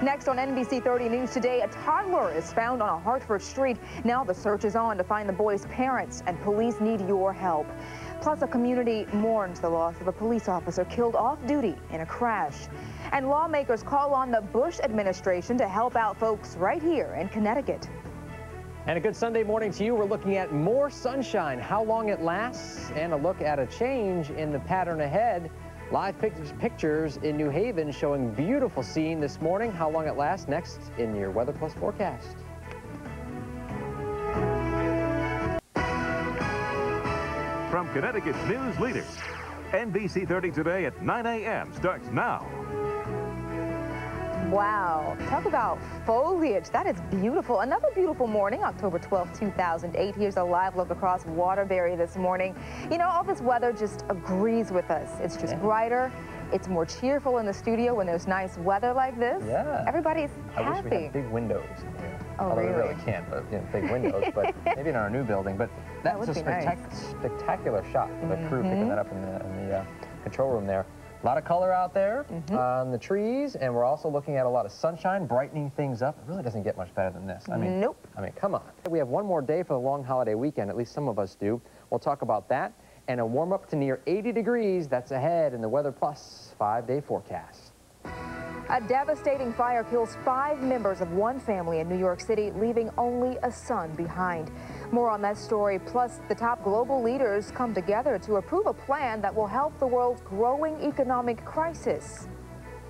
Next on NBC30 News Today, a toddler is found on a Hartford street. Now the search is on to find the boy's parents, and police need your help. Plus, a community mourns the loss of a police officer killed off-duty in a crash. And lawmakers call on the Bush administration to help out folks right here in Connecticut. And a good Sunday morning to you. We're looking at more sunshine, how long it lasts, and a look at a change in the pattern ahead. Live pictures in New Haven showing beautiful scene this morning. How long it lasts next in your Weather Plus forecast. From Connecticut's news leaders, NBC30 Today at 9 a.m. starts now. Wow, talk about foliage. That is beautiful. Another beautiful morning, October 12, 2008. Here's a live look across Waterbury this morning. You know, all this weather just agrees with us. It's just brighter. It's more cheerful in the studio when there's nice weather like this. Yeah. Everybody's happy. I wish we had big windows in here. Oh, Although really? we really can't, but big windows. But maybe in our new building. But that's a spectacular shot. The crew picking that up in the control room there. A lot of color out there on the trees, and we're also looking at a lot of sunshine, brightening things up. It really doesn't get much better than this. I mean, nope. I mean, come on. We have one more day for the long holiday weekend, at least some of us do. We'll talk about that, and a warm up to near 80 degrees. That's ahead in the Weather Plus 5-day forecast. A devastating fire kills 5 members of one family in New York City, leaving only a son behind. More on that story, plus the top global leaders come together to approve a plan that will help the world's growing economic crisis.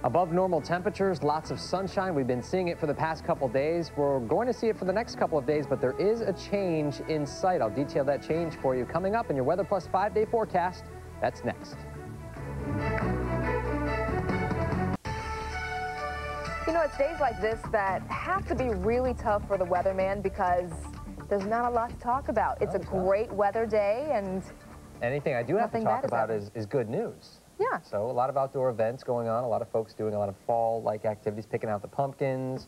Above normal temperatures, lots of sunshine. We've been seeing it for the past couple days. We're going to see it for the next couple of days, but there is a change in sight. I'll detail that change for you coming up in your Weather Plus 5-day forecast. That's next. You know, it's days like this that have to be really tough for the weatherman because there's not a lot to talk about. It's a great weather day, and anything I do have to talk about is good news. Yeah. So a lot of outdoor events going on, a lot of folks doing a lot of fall-like activities, picking out the pumpkins,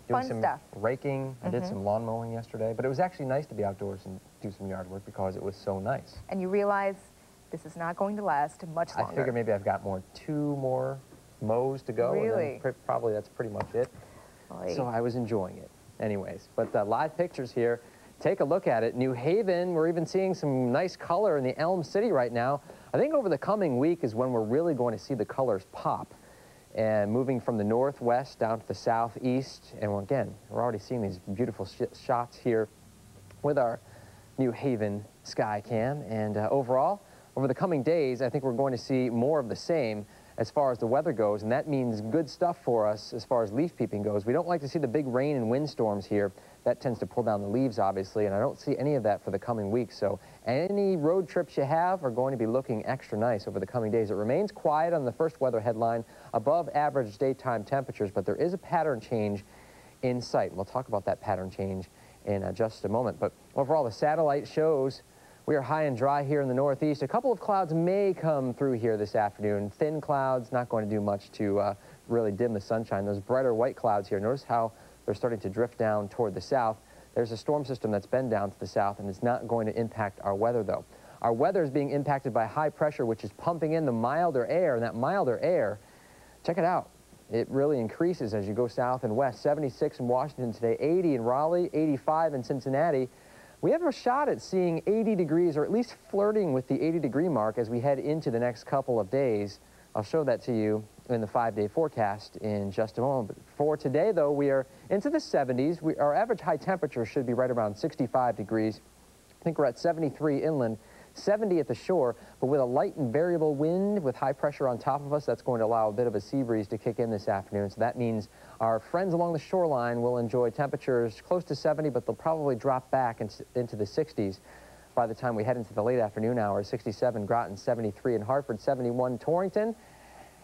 doing some raking. I did some lawn mowing yesterday, but it was actually nice to be outdoors and do some yard work because it was so nice. And you realize this is not going to last much longer. I figure maybe I've got 2 more mows to go. Really? And then probably that's pretty much it. Oy. So I was enjoying it. Anyways, but live pictures here. Take a look at it. New Haven, we're even seeing some nice color in the Elm City right now. I think over the coming week is when we're really going to see the colors pop. And moving from the northwest down to the southeast. And again, we're already seeing these beautiful shots here with our New Haven sky cam. And overall, over the coming days, I think we're going to see more of the same as far as the weather goes, and that means good stuff for us as far as leaf peeping goes. We don't like to see the big rain and windstorms here. That tends to pull down the leaves, obviously, and I don't see any of that for the coming weeks. So any road trips you have are going to be looking extra nice over the coming days. It remains quiet on the first weather headline, above average daytime temperatures, but there is a pattern change in sight. We'll talk about that pattern change in just a moment. But overall, the satellite shows we are high and dry here in the northeast. A couple of clouds may come through here this afternoon. Thin clouds, not going to do much to really dim the sunshine. Those brighter white clouds here, notice how they're starting to drift down toward the south. There's a storm system that's been down to the south, and it's not going to impact our weather, though. Our weather is being impacted by high pressure, which is pumping in the milder air, and that milder air, check it out. It really increases as you go south and west. 76 in Washington today, 80 in Raleigh, 85 in Cincinnati. We have a shot at seeing 80 degrees, or at least flirting with the 80-degree mark as we head into the next couple of days. I'll show that to you in the 5-day forecast in just a moment. But for today, though, we are into the 70s. Our average high temperature should be right around 65 degrees. I think we're at 73 inland, 70 at the shore, but with a light and variable wind with high pressure on top of us, that's going to allow a bit of a sea breeze to kick in this afternoon. So that means our friends along the shoreline will enjoy temperatures close to 70, but they'll probably drop back into the 60s by the time we head into the late afternoon hours. 67 Groton, 73 in Hartford, 71 Torrington.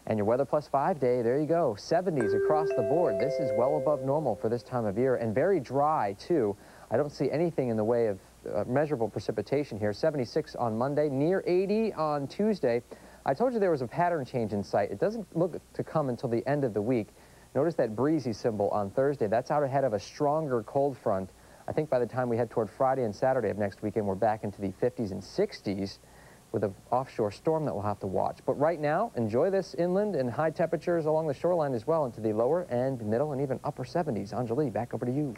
And your Weather Plus 5-day, there you go, 70s across the board. This is well above normal for this time of year, and very dry, too. I don't see anything in the way of measurable precipitation here. 76 on Monday, near 80 on Tuesday. I told you there was a pattern change in sight. It doesn't look to come until the end of the week. Notice that breezy symbol on Thursday. That's out ahead of a stronger cold front. I think by the time we head toward Friday and Saturday of next weekend, we're back into the 50s and 60s with an offshore storm that we'll have to watch. But right now, enjoy this inland and high temperatures along the shoreline as well into the lower and middle and even upper 70s. Anjali, back over to you.